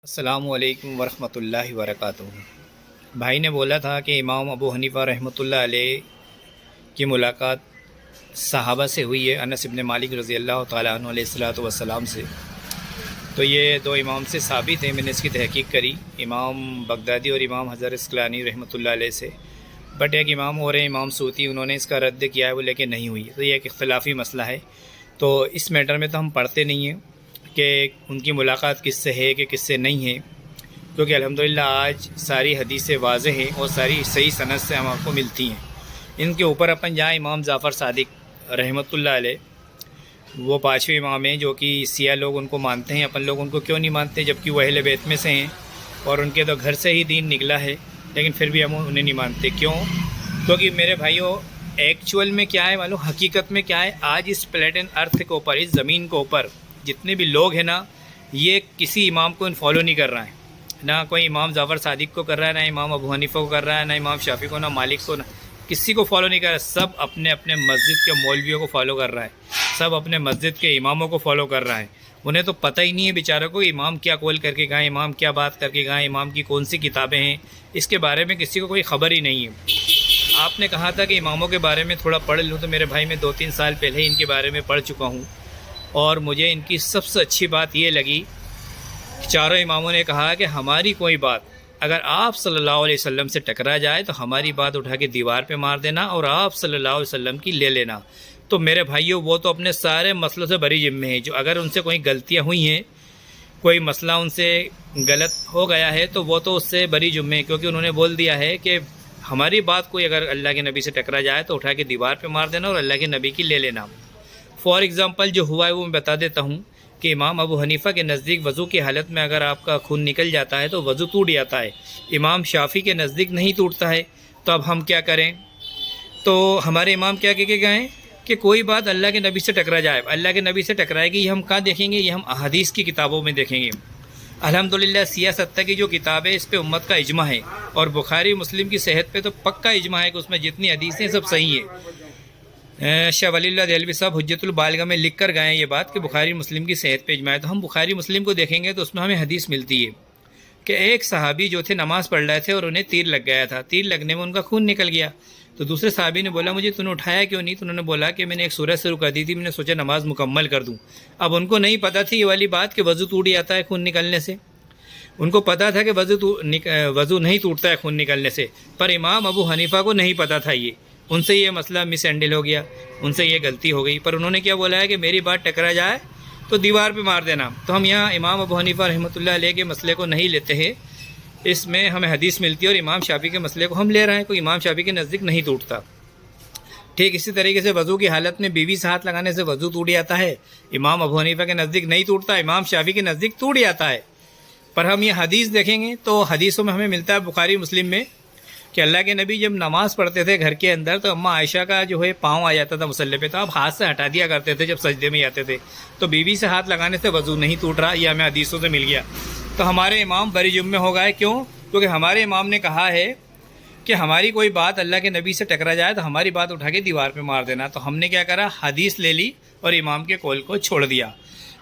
السلام علیکم ورحمۃ اللہ وبرکاتہ۔ بھائی نے بولا تھا کہ امام ابو حنیفہ رحمۃ اللہ علیہ کی ملاقات صحابہ سے ہوئی ہے، انس بن مالک رضی اللہ تعالیٰ عنہ علیہ الصلوۃ والسلام سے۔ تو یہ دو امام سے ثابت ہے، میں نے اس کی تحقیق کری، امام بغدادی اور امام حجر عسقلانی رحمۃ اللہ علیہ سے۔ بٹ ایک امام اور امام سوتی، انہوں نے اس کا رد کیا ہے، وہ لیکن نہیں ہوئی، تو یہ ایک اختلافی مسئلہ ہے۔ تو اس میٹر میں تو ہم پڑھتے نہیں ہیں کہ ان کی ملاقات کس سے ہے کہ کس سے نہیں ہے، کیونکہ الحمدللہ آج ساری حدیثیں واضح ہیں اور ساری صحیح سند سے ہم آپ کو ملتی ہیں۔ ان کے اوپر اپن جہاں امام جعفر صادق رحمۃ اللہ علیہ، وہ پانچویں امام ہیں جو کہ سیاہ لوگ ان کو مانتے ہیں، اپن لوگ ان کو کیوں نہیں مانتے جبکہ وہ اہل بیت میں سے ہیں اور ان کے تو گھر سے ہی دین نکلا ہے، لیکن پھر بھی ہم انہیں نہیں مانتے۔ کیوں؟ کیونکہ میرے بھائیوں، ایکچول میں کیا ہے معلوم، حقیقت میں کیا ہے، آج اس پلیٹن ارتھ کے اوپر، اس زمین کے اوپر جتنے بھی لوگ ہیں نا، یہ کسی امام کو فالو نہیں کر رہا ہے، نہ کوئی امام جعفر صادق کو کر رہا ہے، نہ امام ابو حنیفہ کو کر رہا ہے، نہ امام شافعی کو، نہ مالک کو، نہ کسی کو فالو نہیں کر رہا ہے۔ سب اپنے اپنے مسجد کے مولویوں کو فالو کر رہا ہے، سب اپنے مسجد کے اماموں کو فالو کر رہا ہے۔ انہیں تو پتہ ہی نہیں ہے بیچاروں کو امام کیا قول کر کے گئے، امام کیا بات کر کے گئے، امام کی کون سی کتابیں ہیں، اس کے بارے میں کسی کو کوئی خبر ہی نہیں ہے۔ آپ نے کہا تھا کہ اماموں کے بارے میں تھوڑا پڑھ لوں، تو میرے بھائی میں 2-3 سال پہلے ان کے بارے میں پڑھ چکا ہوں، اور مجھے ان کی سب سے اچھی بات یہ لگی، چاروں اماموں نے کہا کہ ہماری کوئی بات اگر آپ صلی اللہ علیہ وسلم سے ٹکرا جائے تو ہماری بات اٹھا کے دیوار پہ مار دینا اور آپ صلی اللہ علیہ وسلم کی لے لینا۔ تو میرے بھائیوں، وہ تو اپنے سارے مسئلوں سے بری ذمہ ہیں، جو اگر ان سے کوئی غلطیاں ہوئی ہیں، کوئی مسئلہ ان سے غلط ہو گیا ہے، تو وہ تو اس سے بری ذمہ ہے، کیونکہ انہوں نے بول دیا ہے کہ ہماری بات کوئی اگر اللہ کے نبی سے ٹکرا جائے تو اٹھا کے دیوار پہ مار دینا اور اللہ کے نبی کی لے لینا۔ فار ایگزامپل جو ہوا ہے وہ میں بتا دیتا ہوں کہ امام ابو حنیفہ کے نزدیک وضو کی حالت میں اگر آپ کا خون نکل جاتا ہے تو وضو ٹوٹ جاتا ہے، امام شافعی کے نزدیک نہیں ٹوٹتا ہے۔ تو اب ہم کیا کریں؟ تو ہمارے امام کیا کہہ کے گئے کہ کوئی بات اللہ کے نبی سے ٹکرا جائے، اللہ کے نبی سے ٹکرائے گی، یہ ہم کہاں دیکھیں گے؟ یہ ہم احادیث کی کتابوں میں دیکھیں گے۔ الحمدللہ سیاہ ستہ کی جو کتاب ہے، اس پہ امت کا اجماع ہے، اور بخاری مسلم کی صحت پہ تو پکا اجماع ہے کہ اس میں جتنی حدیثیں سب صحیح ہیں۔ شاہ ولی اللہ دہلوی صاحب حجت البالغہ میں لکھ کر گئے ہیں یہ بات کہ بخاری مسلم کی صحت پہ اجماع ہے۔ تو ہم بخاری مسلم کو دیکھیں گے تو اس میں ہمیں حدیث ملتی ہے کہ ایک صحابی جو تھے نماز پڑھ رہے تھے اور انہیں تیر لگ گیا تھا، تیر لگنے میں ان کا خون نکل گیا۔ تو دوسرے صحابی نے بولا مجھے تو نے اٹھایا کیوں نہیں؟ تو انہوں نے بولا کہ میں نے ایک سورج سے رکا دی تھی، میں نے سوچا نماز مکمل کر دوں۔ اب ان کو نہیں پتہ تھی یہ والی بات کہ وضو ٹوٹ جاتا ہے خون نکلنے سے، ان کو پتہ تھا کہ وضو نہیں ٹوٹتا ہے خون نکلنے سے، پر امام ابو حنیفہ کو نہیں پتہ تھا یہ، ان سے یہ مسئلہ مس ہینڈل ہو گیا، ان سے یہ غلطی ہو گئی۔ پر انہوں نے کیا بولا ہے کہ میری بات ٹکرا جائے تو دیوار پہ مار دینا۔ تو ہم یہاں امام ابو حنیفہ رحمۃ اللہ علیہ کے مسئلے کو نہیں لیتے ہیں، اس میں ہمیں حدیث ملتی ہے، اور امام شافعی کے مسئلے کو ہم لے رہے ہیں، کوئی امام شافعی کے نزدیک نہیں ٹوٹتا۔ ٹھیک اسی طریقے سے وضو کی حالت میں بیوی سے ہاتھ لگانے سے وضو ٹوٹ جاتا ہے، امام ابو حنیفہ کے نزدیک نہیں ٹوٹتا، امام شافعی کے نزدیک ٹوٹ جاتا ہے۔ پر ہم یہ حدیث دیکھیں گے تو حدیثوں میں ہمیں ملتا ہے بخاری مسلم میں کہ اللہ کے نبی جب نماز پڑھتے تھے گھر کے اندر تو اماں عائشہ کا جو ہے پاؤں آ جاتا تھا مصلی پہ، تو آپ ہاتھ سے ہٹا دیا کرتے تھے جب سجدے میں آتے تھے۔ تو بیوی سے ہاتھ لگانے سے وضو نہیں ٹوٹ رہا، یہ ہمیں حدیثوں سے مل گیا۔ تو ہمارے امام بری ذمہ ہو گئے، کیوں؟ کیونکہ ہمارے امام نے کہا ہے کہ ہماری کوئی بات اللہ کے نبی سے ٹکرا جائے تو ہماری بات اٹھا کے دیوار پہ مار دینا۔ تو ہم نے کیا کرا؟ حدیث لے لی اور امام کے قول کو چھوڑ دیا۔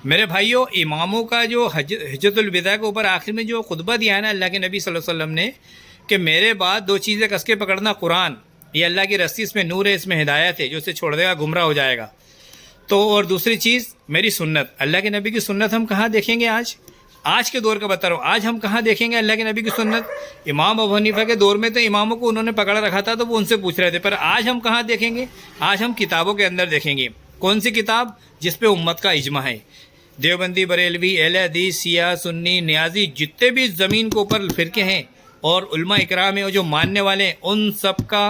میرے بھائیوں، اماموں کا جو حجت الوداع کے اوپر آخر میں جو خطبہ دیا ہے نا اللہ کے نبی صلی اللہ علیہ وسلم نے کہ میرے بعد 2 چیزیں کس کے پکڑنا، قرآن، یہ اللہ کی رسی، اس میں نور ہے، اس میں ہدایت ہے، جو اسے چھوڑ دے گا گمراہ ہو جائے گا۔ تو اور دوسری چیز میری سنت، اللہ کے نبی کی سنت ہم کہاں دیکھیں گے؟ آج کے دور کا بتا رہا ہوں، آج ہم کہاں دیکھیں گے اللہ کے نبی کی سنت؟ امام ابو حنیفہ کے دور میں تو اماموں کو انہوں نے پکڑ رکھا تھا تو وہ ان سے پوچھ رہے تھے، پر آج ہم کہاں دیکھیں گے؟ آج ہم کتابوں کے اندر دیکھیں گے۔ کون سی کتاب؟ جس پہ امت کا اجماع ہے۔ دیوبندی، بریلوی، اہل حدیث، سیاہ، سنی، نیازی، جتنے بھی زمین کے اوپر فرقے ہیں اور علماء اکرام ہیں اور جو ماننے والے ہیں، ان سب کا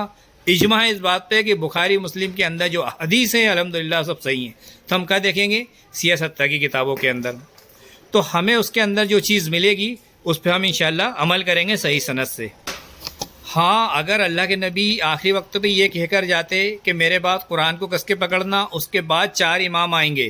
اجماع ہے اس بات پہ کہ بخاری مسلم کے اندر جو حدیث ہیں الحمدللہ سب صحیح ہیں۔ تو ہم کیا دیکھیں گے؟ سیاہ ستہ کی کتابوں کے اندر۔ تو ہمیں اس کے اندر جو چیز ملے گی اس پہ ہم انشاءاللہ عمل کریں گے صحیح سند سے۔ ہاں، اگر اللہ کے نبی آخری وقت پہ یہ کہہ کر جاتے کہ میرے بعد قرآن کو کس کے پکڑنا، اس کے بعد 4 امام آئیں گے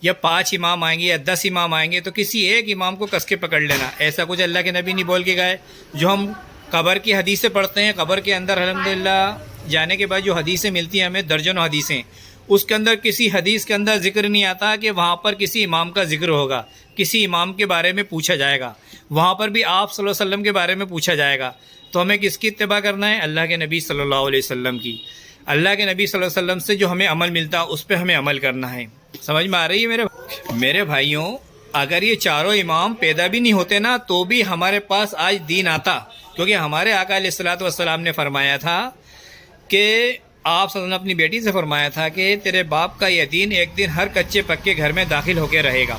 یا 5 امام آئیں گے یا 10 امام آئیں گے، تو کسی ایک امام کو کس کے پکڑ لینا، ایسا کچھ اللہ کے نبی نہیں بول کے گئے۔ جو ہم قبر کی حدیثیں پڑھتے ہیں، قبر کے اندر الحمدللہ جانے کے بعد جو حدیثیں ملتی ہیں ہمیں، درجنوں حدیثیں، اس کے اندر کسی حدیث کے اندر ذکر نہیں آتا کہ وہاں پر کسی امام کا ذکر ہوگا، کسی امام کے بارے میں پوچھا جائے گا۔ وہاں پر بھی آپ صلی اللہ علیہ وسلم کے بارے میں پوچھا جائے گا، تو ہمیں کس کی اتباع کرنا ہے؟ اللہ کے نبی صلی اللہ علیہ وسلم کی۔ اللہ کے نبی صلی اللہ علیہ وسلم سے جو ہمیں عمل ملتا ہے اس پہ ہمیں عمل کرنا ہے۔ سمجھ میں آ رہی ہے میرے بھائیوں؟ اگر یہ چاروں امام پیدا بھی نہیں ہوتے نا تو بھی ہمارے پاس آج دین آتا، کیونکہ ہمارے آقا علیہ الصلوۃ والسلام نے فرمایا تھا کہ آپ صلی اللہ علیہ وسلم نے اپنی بیٹی سے فرمایا تھا کہ تیرے باپ کا یہ دین ایک دن ہر کچے پکے گھر میں داخل ہو کے رہے گا۔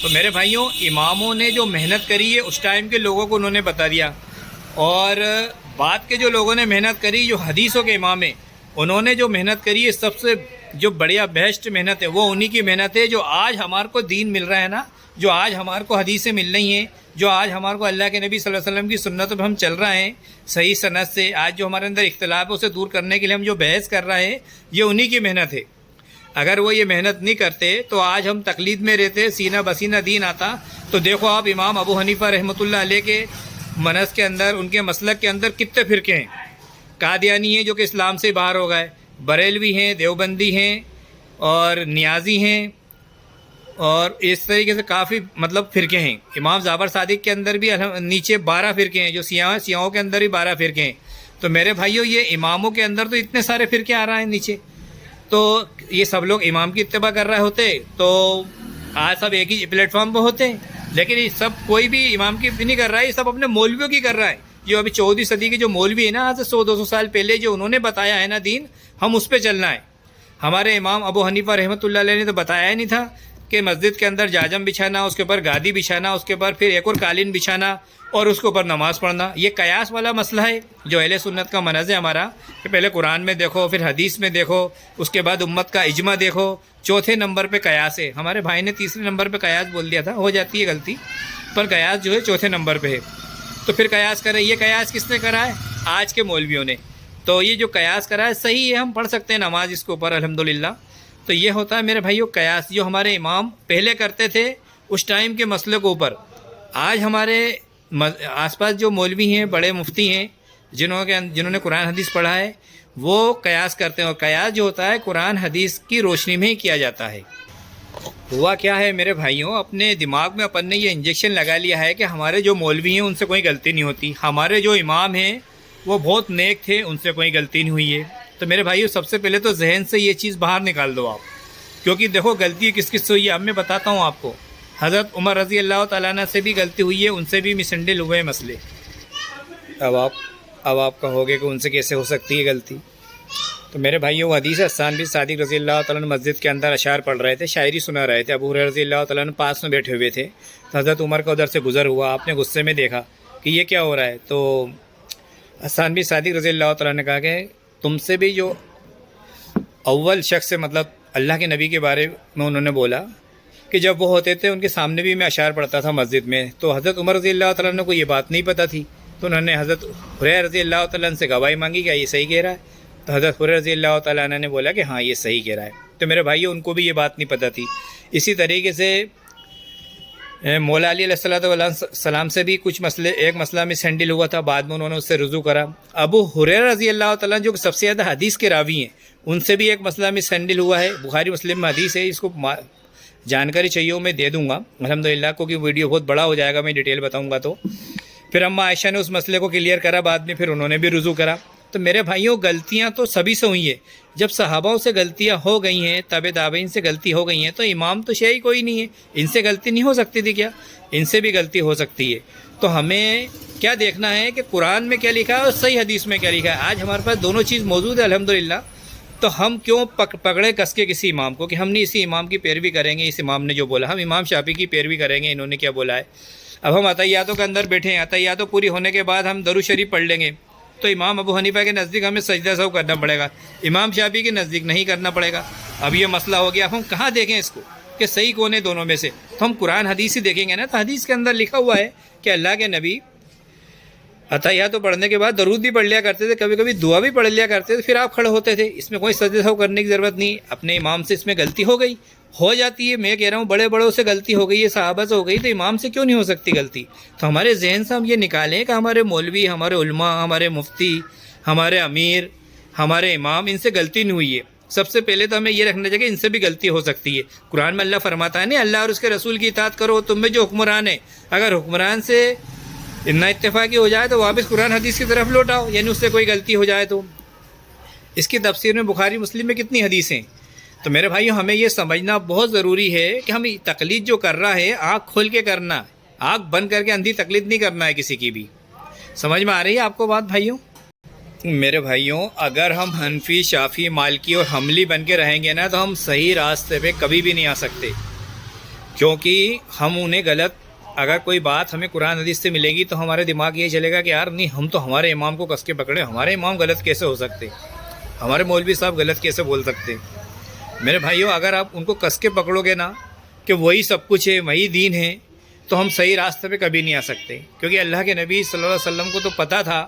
تو میرے بھائیوں، اماموں نے جو محنت کری ہے اس ٹائم کے لوگوں کو انہوں نے بتا دیا، اور بعد کے جو لوگوں نے محنت کری، جو حدیثوں کے امام ہیں، انہوں نے جو محنت کری ہے، سب سے جو بڑھیا بیسٹ محنت ہے وہ انہی کی محنت ہے۔ جو آج ہمارے کو دین مل رہا ہے نا، جو آج ہمارے کو حدیثیں مل رہی ہیں، جو آج ہمارے کو اللہ کے نبی صلی اللہ علیہ وسلم کی سنتوں پہ ہم چل رہے ہیں صحیح سند سے، آج جو ہمارے اندر اختلاف ہے اسے دور کرنے کے لیے ہم جو بحث کر رہے ہیں، یہ انہی کی محنت ہے۔ اگر وہ یہ محنت نہیں کرتے تو آج ہم تقلید میں رہتے، سینہ بسینہ دین آتا۔ تو دیکھو آپ امام ابو حنیفہ رحمۃ اللہ علیہ کے منہج کے اندر، ان کے مسلک کے اندر کتنے فرقے ہیں۔ قادیانی ہیں جو کہ اسلام سے باہر ہو گئے، بریلوی ہیں، دیوبندی ہیں، اور نیازی ہیں، اور اس طریقے سے کافی فرقے ہیں۔ امام جعفر صادق کے اندر بھی نیچے 12 فرقے ہیں، جو سیاحوں کے اندر بھی 12 فرقے ہیں۔ تو میرے بھائیوں، یہ اماموں کے اندر تو اتنے سارے فرقے آ رہے ہیں نیچے، تو یہ سب لوگ امام کی اتباع کر رہے ہوتے تو آج سب ایک ہی پلیٹ فارم پہ ہوتے، لیکن یہ سب کوئی بھی امام کی نہیں کر رہا ہے، یہ سب اپنے مولویوں کی کر رہا ہے۔ جو ابھی 14ویں صدی کے جو مولوی ہیں نا، آج سے 100-200 سال پہلے جو انہوں نے بتایا ہے نا دین، ہم اس پہ چلنا ہے۔ ہمارے امام ابو حنیفہ رحمۃ اللہ علیہ نے تو بتایا ہی نہیں تھا کہ مسجد کے اندر جاجم بچھانا، اس کے اوپر گادی بچھانا، اس کے اوپر پھر ایک اور قالین بچھانا، اور اس کے اوپر نماز پڑھنا۔ یہ قیاس والا مسئلہ ہے جو اہل سنت کا منہج ہے ہمارا، کہ پہلے قرآن میں دیکھو، پھر حدیث میں دیکھو، اس کے بعد امت کا اجماع دیکھو، چوتھے نمبر پہ قیاس ہے۔ ہمارے بھائی نے تیسرے نمبر پہ قیاس بول دیا تھا، ہو جاتی ہے غلطی، پر قیاس جو ہے چوتھے نمبر پہ ہے۔ تو پھر قیاس کرے، یہ قیاس کس نے کرا ہے؟ آج کے مولویوں نے۔ تو یہ جو قیاس کرا ہے صحیح ہے، ہم پڑھ سکتے ہیں نماز اس کے اوپر الحمدللہ۔ تو یہ ہوتا ہے میرے بھائیوں قیاس، جو ہمارے امام پہلے کرتے تھے اس ٹائم کے مسئلے کے اوپر۔ آج ہمارے آس پاس جو مولوی ہیں، بڑے مفتی ہیں، جنہوں نے قرآن حدیث پڑھا ہے، وہ قیاس کرتے ہیں، اور قیاس جو ہوتا ہے قرآن حدیث کی روشنی میں ہی کیا جاتا ہے۔ ہوا کیا ہے میرے بھائیوں، اپنے دماغ میں اپن نے یہ انجیکشن لگا لیا ہے کہ ہمارے جو مولوی ہیں ان سے کوئی غلطی نہیں ہوتی، ہمارے جو امام ہیں وہ بہت نیک تھے، ان سے کوئی غلطی نہیں ہوئی ہے۔ تو میرے بھائیوں، سب سے پہلے تو ذہن سے یہ چیز باہر نکال دو آپ، کیونکہ دیکھو غلطی کس کس سے ہوئی ہے۔ اب میں بتاتا ہوں آپ کو، حضرت عمر رضی اللہ تعالیٰ عنہ سے بھی غلطی ہوئی ہے، ان سے بھی مسنڈل ہوئے مسئلے۔ اب آپ کہوگے کہ ان سے کیسے ہو سکتی ہے غلطی؟ تو میرے بھائیوں، حدیث حسان بن صادق رضی اللہ تعالیٰ عنہ مسجد کے اندر اشعار پڑھ رہے تھے، شاعری سنا رہے تھے، ابو ہریرہ رضی اللہ تعالیٰ عنہ پاس میں بیٹھے ہوئے تھے۔ تو حضرت عمر کا ادھر سے گزر ہوا، آپ نے غصے میں دیکھا کہ یہ کیا ہو رہا ہے، تو حسان بن صادق رضی اللہ تعالیٰ نے کہا کہ تم سے بھی جو اول شخص سے اللہ کے نبی کے بارے میں انہوں نے بولا کہ جب وہ ہوتے تھے ان کے سامنے بھی میں اشعار پڑھتا تھا مسجد میں، تو حضرت عمر رضی اللہ تعالیٰ عنہ کو یہ بات نہیں پتہ تھی، تو انہوں نے حضرت ہریرہ رضی اللہ تعالیٰ عنہ سے گواہی مانگی کہ یہ صحیح کہہ رہا ہے۔ تو حضرت ہریرہ رضی اللہ تعالیٰ عنہ نے بولا کہ ہاں یہ صحیح کہہ رہا ہے۔ تو میرے بھائیوں، ان کو بھی یہ بات نہیں پتہ تھی۔ اسی طریقے سے مولا علی علیہ السلام سے بھی کچھ ایک مسئلہ میں سینڈل ہوا تھا، بعد میں انہوں نے اس سے رجوع کرا۔ ابو ہریرہ رضی اللہ تعالیٰ جو سب سے زیادہ حدیث کے راوی ہیں، ان سے بھی ایک مسئلہ میں سینڈل ہوا ہے، بخاری مسلم میں حدیث ہے، اس کو جانکاری چاہیے ہو میں دے دوں گا الحمدللہ، کیونکہ ویڈیو بہت بڑا ہو جائے گا میں ڈیٹیل بتاؤں گا۔ تو پھر اماں عائشہ نے اس مسئلے کو کلیئر کرا، بعد میں پھر انہوں نے بھی رجوع کرا۔ تو میرے بھائیوں، غلطیاں تو سبھی سے ہوئی ہیں۔ جب صحاباؤں سے غلطیاں ہو گئی ہیں، تابعین سے غلطی ہو گئی ہیں، تو امام تو شے ہی کوئی نہیں ہے، ان سے غلطی نہیں ہو سکتی تھی کیا؟ ان سے بھی غلطی ہو سکتی ہے۔ تو ہمیں کیا دیکھنا ہے کہ قرآن میں کیا لکھا ہے اور صحیح حدیث میں کیا لکھا ہے۔ آج ہمارے پاس دونوں چیز موجود ہے الحمدللہ، تو ہم کیوں پکڑے کس کے کسی امام کو کہ ہم نے اسی امام کی پیروی کریں گے، اس امام نے جو بولا، ہم امام شافعی کی پیروی کریں گے، انہوں نے کیا بولا ہے۔ اب ہم عطیاتوں کے اندر بیٹھے ہیں، عطیاتوں پوری ہونے کے بعد ہم درود شریف پڑھ لیں گے، تو امام ابو حنیفہ کے نزدیک ہمیں سجدہ سہو کرنا پڑے گا، امام شافعی کے نزدیک نہیں کرنا پڑے گا۔ اب یہ مسئلہ ہو گیا، اب ہم کہاں دیکھیں اس کو کہ صحیح کون ہے دونوں میں سے؟ تو ہم قرآن حدیث ہی دیکھیں گے نا۔ تو حدیث کے اندر لکھا ہوا ہے کہ اللہ کے نبی عطیاتوں پڑھنے کے بعد درود بھی پڑھ لیا کرتے تھے، کبھی کبھی دعا بھی پڑھ لیا کرتے تھے، پھر آپ کھڑے ہوتے تھے، اس میں کوئی سجدہ سہو کرنے کی ضرورت نہیں۔ اپنے امام سے اس میں غلطی ہو جاتی ہے، میں کہہ رہا ہوں بڑے بڑوں سے غلطی ہو گئی ہے، صحابہ سے ہو گئی، تو امام سے کیوں نہیں ہو سکتی غلطی؟ تو ہمارے ذہن سے ہم یہ نکالیں کہ ہمارے مولوی، ہمارے علماء، ہمارے مفتی، ہمارے امیر، ہمارے امام، ان سے غلطی نہیں ہوئی ہے۔ سب سے پہلے تو ہمیں یہ رکھنا چاہیے کہ ان سے بھی غلطی ہو سکتی ہے۔ قرآن میں اللہ فرماتا ہے نا، اللہ اور اس کے رسول کی اطاعت کرو، تم میں جو حکمران ہے، اگر حکمران سے نا اتفاقی ہو جائے تو واپس قرآن حدیث کی طرف لوٹاؤ، یعنی اس سے کوئی غلطی ہو جائے تو۔ اس کی تفسیر میں بخاری مسلم میں کتنی حدیثیں۔ تو میرے بھائیوں، ہمیں یہ سمجھنا بہت ضروری ہے کہ ہم تقلید جو کر رہا ہے آنکھ کھول کے کرنا، آنکھ بند کر کے اندھی تقلید نہیں کرنا ہے کسی کی بھی۔ سمجھ میں آ رہی ہے آپ کو بات بھائیوں؟ میرے بھائیوں، اگر ہم حنفی، شافعی، مالکی اور حنبلی بن کے رہیں گے نا تو ہم صحیح راستے پہ کبھی بھی نہیں آ سکتے، کیونکہ ہم انہیں غلط، اگر کوئی بات ہمیں قرآن حدیث سے ملے گی تو ہمارے دماغ یہ چلے گا کہ یار نہیں، ہم تو ہمارے امام کو کس کے پکڑے، ہمارے امام غلط کیسے ہو سکتے، ہمارے مولوی صاحب غلط کیسے بول سکتے۔ میرے بھائیوں، اگر آپ ان کو کس کے پکڑو گے نا کہ وہی سب کچھ ہے، وہی دین ہے، تو ہم صحیح راستے پہ کبھی نہیں آ سکتے، کیونکہ اللہ کے نبی صلی اللہ علیہ وسلم کو تو پتہ تھا،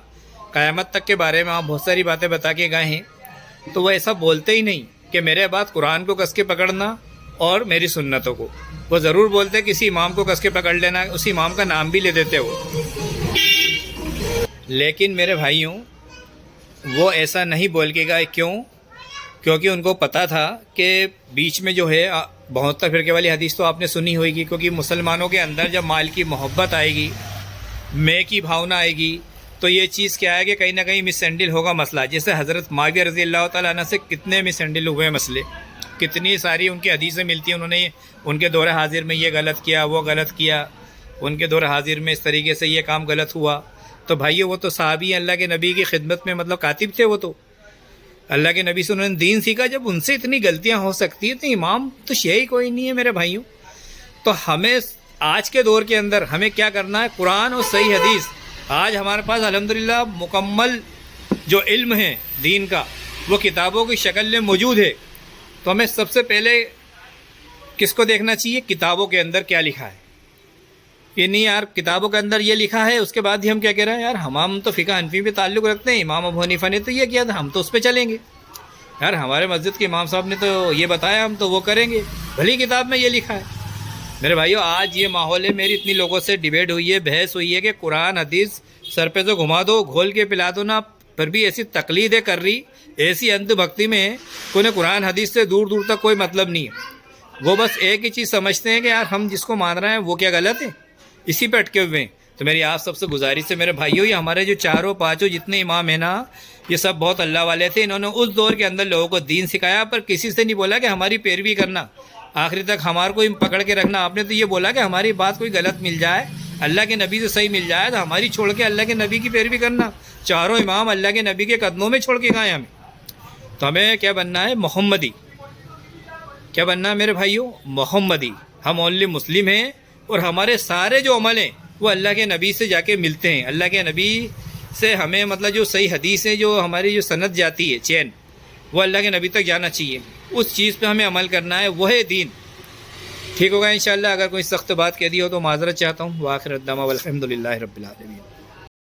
قیامت تک کے بارے میں آپ بہت ساری باتیں بتا کے گئے ہیں، تو وہ ایسا بولتے ہی نہیں کہ میرے بعد قرآن کو کس کے پکڑنا اور میری سنتوں کو، وہ ضرور بولتے کسی امام کو کس کے پکڑ لینا، اس امام کا نام بھی لے دیتے ہو۔ لیکن میرے بھائیوں، وہ ایسا نہیں بول کے گئے، کیوں؟ کیونکہ ان کو پتہ تھا کہ بیچ میں جو ہے 72 فرقے والی حدیث تو آپ نے سنی ہوئے گی، کیونکہ مسلمانوں کے اندر جب مال کی محبت آئے گی، میں کی بھاونا آئے گی، تو یہ چیز کیا ہے کہ کہیں نہ کہیں مس ہینڈل ہوگا مسئلہ۔ جیسے حضرت معاویہ رضی اللہ تعالیٰ عنہ سے کتنے مس ہینڈل ہوئے مسئلے، کتنی ساری ان کی حدیثیں ملتی ہیں، انہوں نے ان کے دور حاضر میں یہ غلط کیا، وہ غلط کیا، ان کے دور حاضر میں اس طریقے سے یہ کام غلط ہوا۔ تو بھائیو، وہ تو صحابی اللہ کے نبی کی خدمت میں مطلب کاتب تھے، وہ تو اللہ کے نبی سے انہوں نے دین سیکھا۔ جب ان سے اتنی غلطیاں ہو سکتی ہیں تو امام تو شے ہی کوئی نہیں ہے میرے بھائیوں۔ تو ہمیں آج کے دور کے اندر ہمیں کیا کرنا ہے؟ قرآن اور صحیح حدیث، آج ہمارے پاس الحمدللہ مکمل جو علم ہے دین کا وہ کتابوں کی شکل میں موجود ہے، تو ہمیں سب سے پہلے کس کو دیکھنا چاہیے؟ کتابوں کے اندر کیا لکھا ہے۔ یہ نہیں یار کتابوں کے اندر یہ لکھا ہے، اس کے بعد ہی ہم کیا کہہ رہے ہیں یار ہم تو فقہ حنفی پہ تعلق رکھتے ہیں، امام ابو حنیفہ نے تو یہ کیا تھا، ہم تو اس پہ چلیں گے، یار ہمارے مسجد کے امام صاحب نے تو یہ بتایا، ہم تو وہ کریں گے، بھلی کتاب میں یہ لکھا ہے۔ میرے بھائیو، آج یہ ماحول ہے، میری اتنی لوگوں سے ڈیبیٹ ہوئی ہے، بحث ہوئی ہے کہ قرآن حدیث سر پہ تو گھما دو، گھول کے پلا دو نا، پھر بھی ایسی تقلیدیں کر رہی، ایسی اندھ بھکتی میں ہے کہ انہیں قرآن حدیث سے دور دور تک کوئی مطلب نہیں ہے۔ وہ بس ایک ہی چیز سمجھتے ہیں کہ یار ہم جس کو مان رہے ہیں وہ کیا غلط ہے، اسی پہ اٹکے ہوئے ہیں۔ تو میری آپ سب سے گزارش ہے میرے بھائیوں، یہ ہمارے جو چاروں پانچوں جتنے امام ہیں نا، یہ سب بہت اللہ والے تھے، انہوں نے اس دور کے اندر لوگوں کو دین سکھایا، پر کسی سے نہیں بولا کہ ہماری پیروی کرنا، آخری تک ہمارے کو پکڑ کے رکھنا۔ آپ نے تو یہ بولا کہ ہماری بات کوئی غلط مل جائے، اللہ کے نبی سے صحیح مل جائے تو ہماری چھوڑ کے اللہ کے نبی کی پیروی کرنا۔ چاروں امام اللہ کے نبی کے قدموں میں چھوڑ کے گئے ہمیں، تو ہمیں کیا بننا ہے؟ محمدی۔ کیا بننا ہے میرے بھائیوں؟ محمدی۔ ہم اونلی مسلم ہیں، اور ہمارے سارے جو عمل ہیں وہ اللہ کے نبی سے جا کے ملتے ہیں، اللہ کے نبی سے ہمیں مطلب جو صحیح حدیث ہے، جو ہماری جو سند جاتی ہے چین، وہ اللہ کے نبی تک جانا چاہیے، اس چیز پہ ہمیں عمل کرنا ہے، وہ ہے دین۔ ٹھیک ہوگا انشاءاللہ۔ اگر کوئی سخت بات کہہ دی ہو تو معذرت چاہتا ہوں۔ وآخر الدعوانا والحمد للہ رب العالمین۔